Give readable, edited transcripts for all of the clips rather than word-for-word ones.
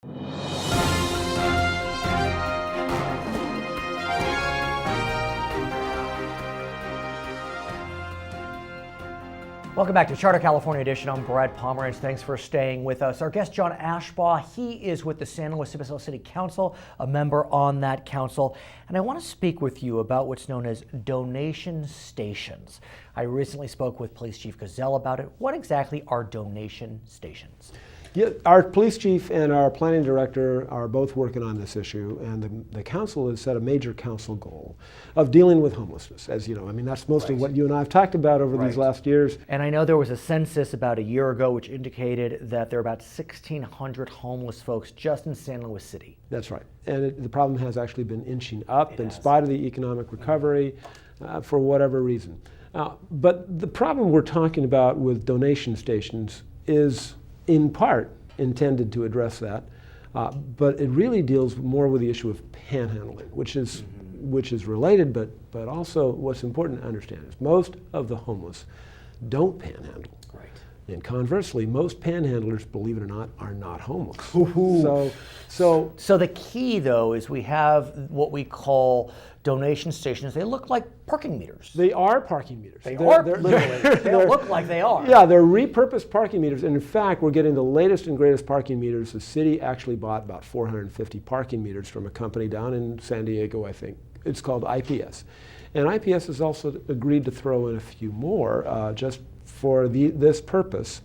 Welcome back to Charter California Edition. I'm Brad Pomerantz. Thanks for staying with us. Our guest, John Ashbaugh, he is with the San Luis Obispo City Council, a member on that council. And I want to speak with you about what's known as donation stations. I recently spoke with Police Chief Gazelle about it. What exactly are donation stations? Yeah, our police chief and our planning director are both working on this issue, and the council has set a major council goal of dealing with homelessness. As you know, I mean, that's mostly what you and I have talked about over these last years. And I know there was a census about a year ago which indicated that there are about 1,600 homeless folks just in San Luis City. That's right. And the problem has actually been inching up in spite of the economic recovery for whatever reason. But the problem we're talking about with donation stations is in part intended to address that, but it really deals more with the issue of panhandling, which is related, but also what's important to understand is most of the homeless don't panhandle. Right. And conversely, most panhandlers, believe it or not, are not homeless. So the key, though, is we have what we call donation stations. They look like parking meters. They are parking meters. They look like they are. Yeah, they're repurposed parking meters. And in fact, we're getting the latest and greatest parking meters. The city actually bought about 450 parking meters from a company down in San Diego, I think. It's called IPS. And IPS has also agreed to throw in a few more just for this purpose.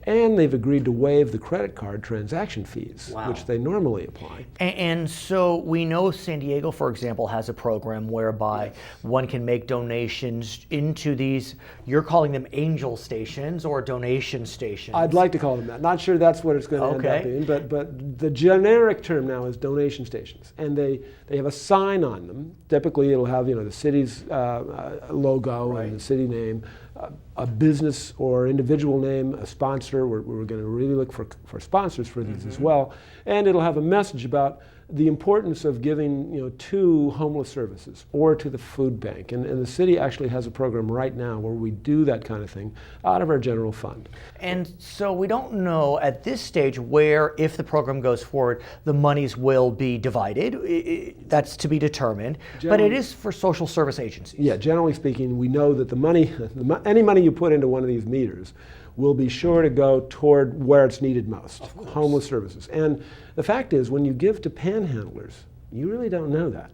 And they've agreed to waive the credit card transaction fees, which they normally apply. And so we know San Diego, for example, has a program whereby one can make donations into these, you're calling them angel stations or donation stations. I'd like to call them that. Not sure that's what it's going to end up being, but the generic term now is donation stations. And they have a sign on them. Typically it'll have, the city's logo and the city name, a business or individual name, a sponsor. We're going to really look for sponsors for these as well. And it'll have a message about the importance of giving to homeless services or to the food bank. And the city actually has a program right now where we do that kind of thing out of our general fund. And so we don't know at this stage where, if the program goes forward, the monies will be divided. That's to be determined. But it is for social service agencies. Yeah, generally speaking, we know that the money, any money you put into one of these meters will be sure to go toward where it's needed most, homeless services. And the fact is, when you give to panhandlers, you really don't know that.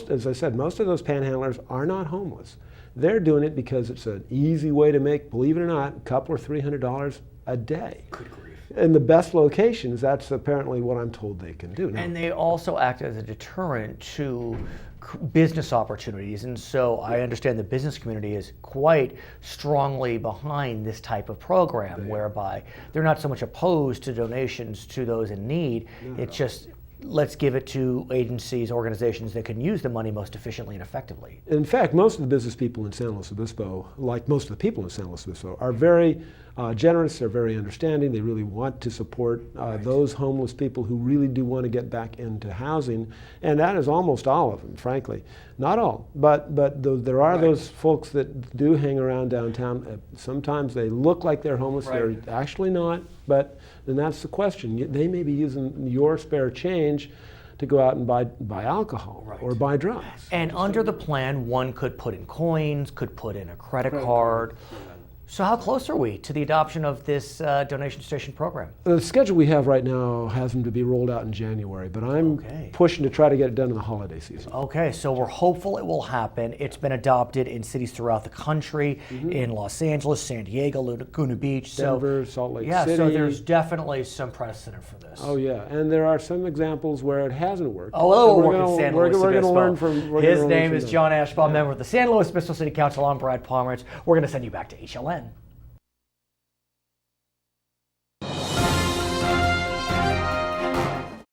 As I said, most of those panhandlers are not homeless. They're doing it because it's an easy way to make, believe it or not, a couple or $300 a day. Good grief. In the best locations, that's apparently what I'm told they can do now. And they also act as a deterrent to business opportunities, and so I understand the business community is quite strongly behind this type of program, whereby they're not so much opposed to donations to those in need. It's just, let's give it to agencies, organizations that can use the money most efficiently and effectively. In fact, most of the business people in San Luis Obispo, like most of the people in San Luis Obispo, are very generous, they're very understanding, they really want to support those homeless people who really do want to get back into housing, and that is almost all of them, frankly. Not all, but there are those folks that do hang around downtown. Sometimes they look like they're homeless, they're actually not, but then that's the question. They may be using your spare change to go out and buy alcohol or buy drugs. And under the plan, one could put in coins, could put in a credit card. So how close are we to the adoption of this donation station program? The schedule we have right now has them to be rolled out in January, but I'm pushing to try to get it done in the holiday season. Okay, so we're hopeful it will happen. It's been adopted in cities throughout the country, in Los Angeles, San Diego, Laguna Beach. Denver, Salt Lake City. Yeah, so there's definitely some precedent for this. Oh yeah, and there are some examples where it hasn't worked. We're going to learn from. His name is John Ashbaugh, member of the San Luis Obispo City Council. I'm Brad Pomerantz. We're going to send you back to HLN.